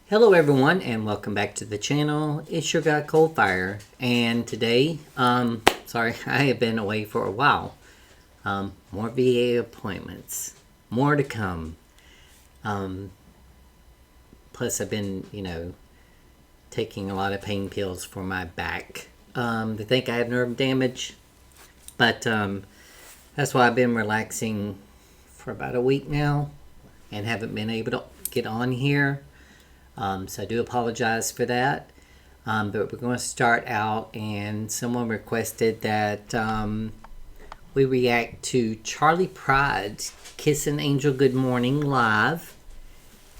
Hello everyone and welcome back to the channel. It's your guy Coldfire, and today, sorry, I have been away for a while. More VA appointments, more to come. Plus I've been, taking a lot of pain pills for my back. They think I have nerve damage, but that's why I've been relaxing for about a week now and haven't been able to get on here. So I do apologize for that. But we're going to start out, and someone requested that we react to Charley Pride's Kiss an Angel Good Morning live.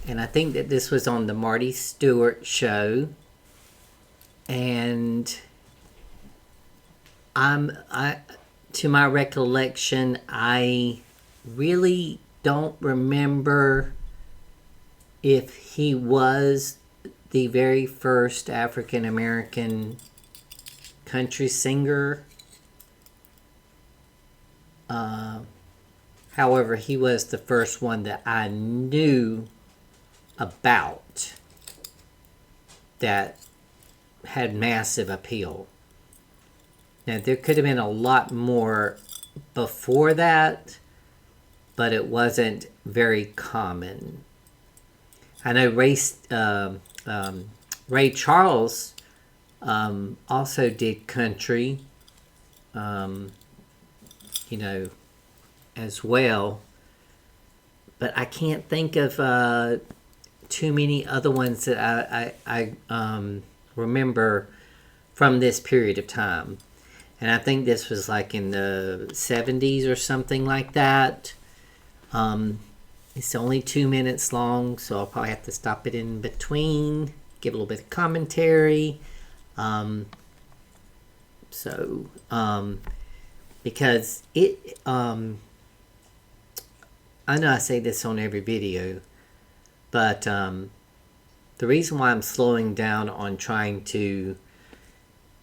And I think that this was on the Marty Stewart show. And to my recollection, I really don't remember if he was the very first African American country singer. However, he was the first one that I knew about that had massive appeal. Now, there could have been a lot more before that, but it wasn't very common. I know Ray Charles also did country, as well. But I can't think of too many other ones that I remember from this period of time. And I think this was like in the 70s or something like that. It's only 2 minutes long, so I'll probably have to stop it in between, give a little bit of commentary. Because it, I know I say this on every video, but the reason why I'm slowing down on trying to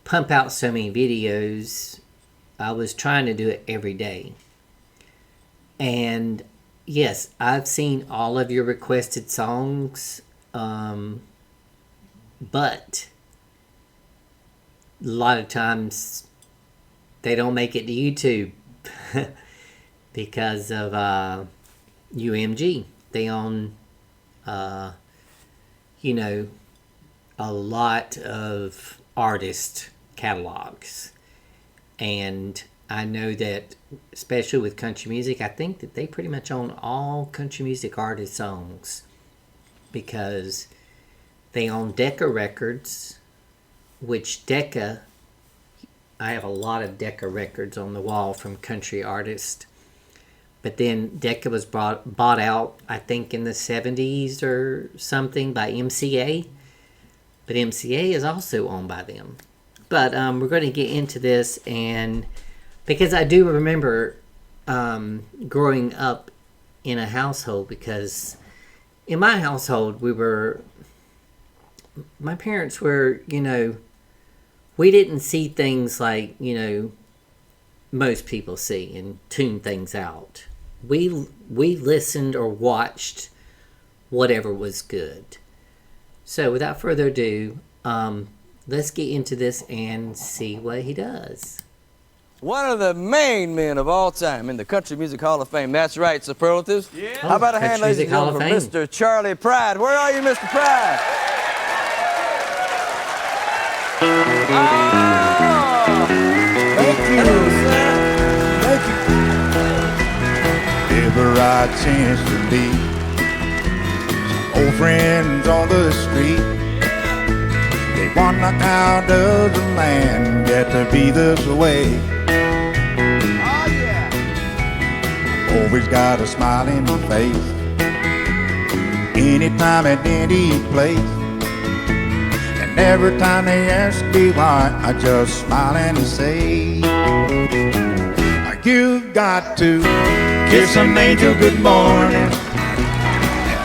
pump out so many videos, I was trying to do it every day. And yes, I've seen all of your requested songs, but a lot of times they don't make it to YouTube because of UMG. They own, a lot of artist catalogs. And I know that, especially with country music, I think that they pretty much own all country music artist songs, because they own Decca Records, which Decca, I have a lot of Decca records on the wall from country artists. But then Decca was bought out, I think, in the 70s or something by MCA. But MCA is also owned by them. But we're going to get into this, and because I do remember growing up in a household, because in my household my parents were, we didn't see things like, most people see and tune things out. We listened or watched whatever was good. So without further ado, let's get into this and see what he does. One of the main men of all time in the Country Music Hall of Fame. That's right, superlatives. Yeah. How about a hand, ladies and gentlemen, for Mr. Charley Pride? Where are you, Mr. Pride? Oh, thank you. Hello, sir. Thank you. Ever I chance to meet some old friends on the street, they wonder how does a man get to be this way? Always got a smiling face, anytime at any place. And every time they ask me why, I just smile and say, you got to kiss an angel good morning,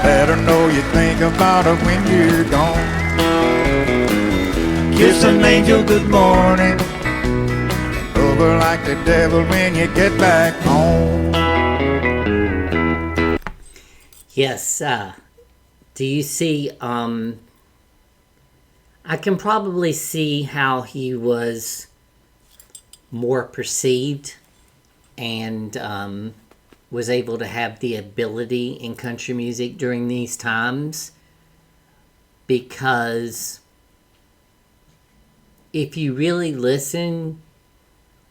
let her know you think about her when you're gone. Kiss an angel good morning, love her like the devil when you get back home. Yes, do you see I can probably see how he was more perceived and was able to have the ability in country music during these times, because if you really listen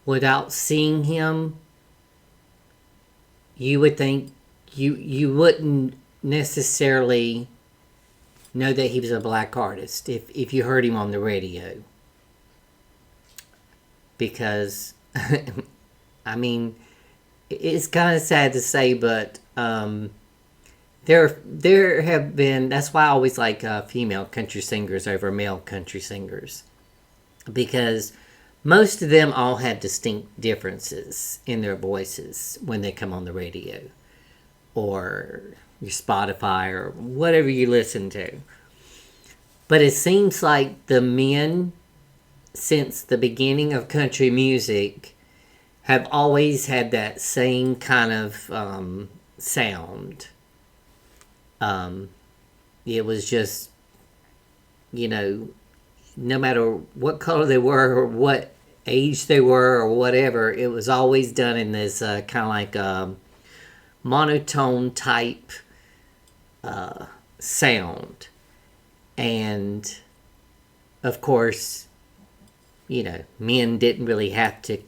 without seeing him, you would think you wouldn't necessarily know that he was a black artist if you heard him on the radio. Because I mean, it's kind of sad to say, but there have been, that's why I always like female country singers over male country singers, because most of them all have distinct differences in their voices when they come on the radio or your Spotify or whatever you listen to. But it seems like the men, since the beginning of country music, have always had that same kind of sound. It was just, no matter what color they were or what age they were or whatever, it was always done in this kind of like monotone type sound. And of course, men didn't really have to,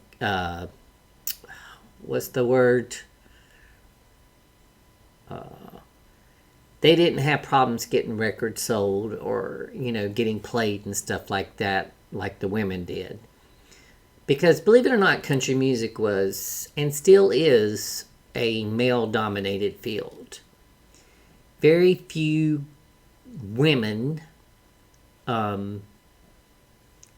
what's the word? They didn't have problems getting records sold or, getting played and stuff like that, like the women did. Because believe it or not, country music was, and still is, a male-dominated field. Very few women have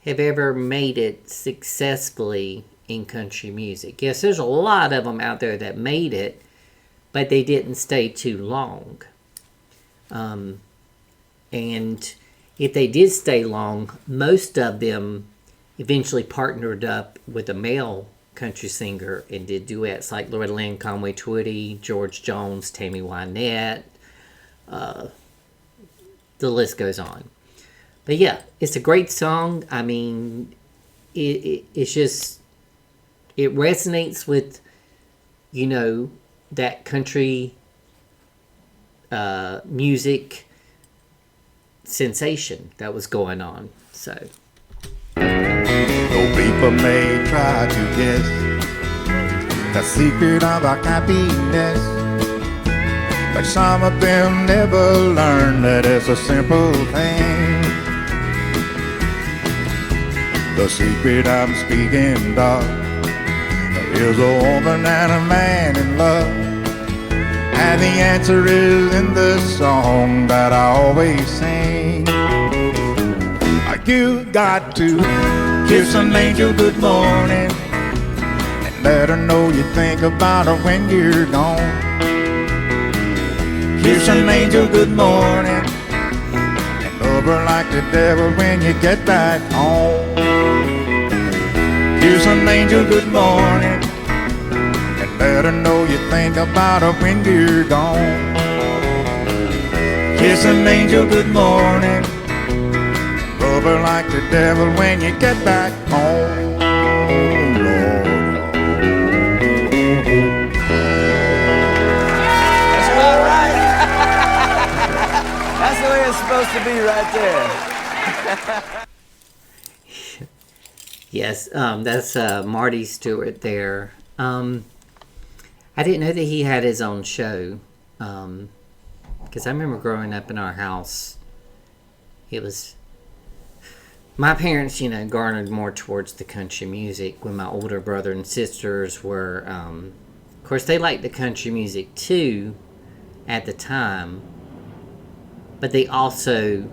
ever made it successfully in country music. Yes, there's a lot of them out there that made it, but they didn't stay too long. And if they did stay long, most of them eventually partnered up with a male country singer and did duets like Loretta Lynn, Conway Twitty, George Jones, Tammy Wynette. The list goes on. But yeah, it's a great song. I mean, it's just, it resonates with, that country music sensation that was going on. So, though people may try to guess the secret of our happiness, but some of them never learn that it's a simple thing. The secret I'm speaking of is a woman and a man in love, and the answer is in the song that I always sing. You got to kiss an angel good morning and let her know you think about her when you're gone. Kiss an angel good morning and love her like the devil when you get back home. Kiss an angel good morning and let her know you think about her when you're gone. Kiss an angel good morning, love her like the devil when you get back home. Oh, Lord. That's about right. That's the way it's supposed to be right there. Yes, that's Marty Stewart there. I didn't know that he had his own show. Because I remember growing up in our house, it was... My parents, garnered more towards the country music when my older brother and sisters were... of course, they liked the country music too at the time. But they also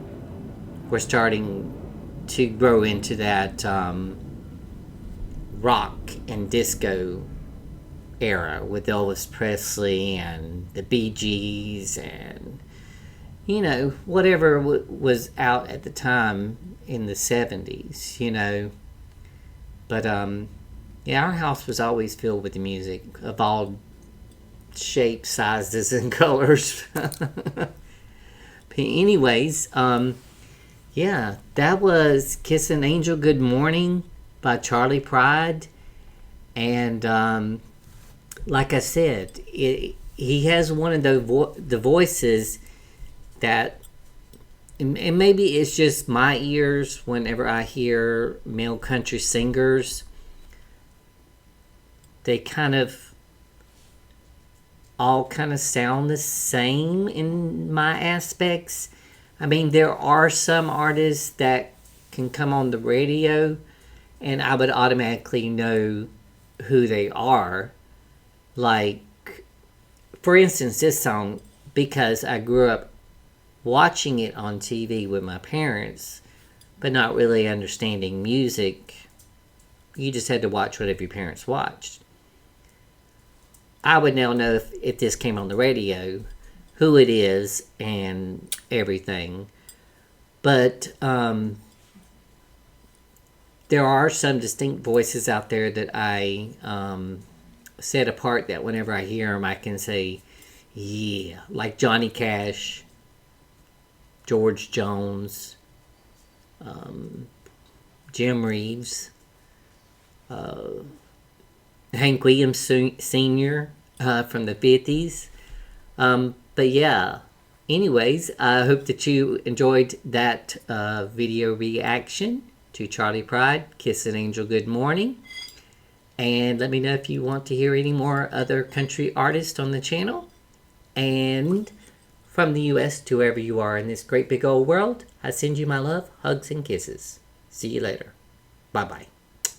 were starting to grow into that rock and disco era with Elvis Presley and the Bee Gees and, whatever was out at the time in the 70s, But, our house was always filled with the music of all shapes, sizes, and colors. But anyways, Yeah, that was Kiss an Angel Good Morning by Charley Pride. And like I said, he has one of the voices that, and maybe it's just my ears whenever I hear male country singers, they kind of all kind of sound the same in my aspects. I mean, there are some artists that can come on the radio and I would automatically know who they are. Like, for instance, this song, because I grew up watching it on TV with my parents, but not really understanding music. You just had to watch whatever your parents watched. I would now know if this came on the radio, who it is and everything. But there are some distinct voices out there that I set apart, that whenever I hear them I can say, yeah, like Johnny Cash, George Jones, Jim Reeves, Hank Williams Sr. From the 50s. But yeah, anyways, I hope that you enjoyed that video reaction to Charley Pride, Kiss an Angel Good Morning. And let me know if you want to hear any more other country artists on the channel. And from the U.S. to wherever you are in this great big old world, I send you my love, hugs, and kisses. See you later. Bye-bye.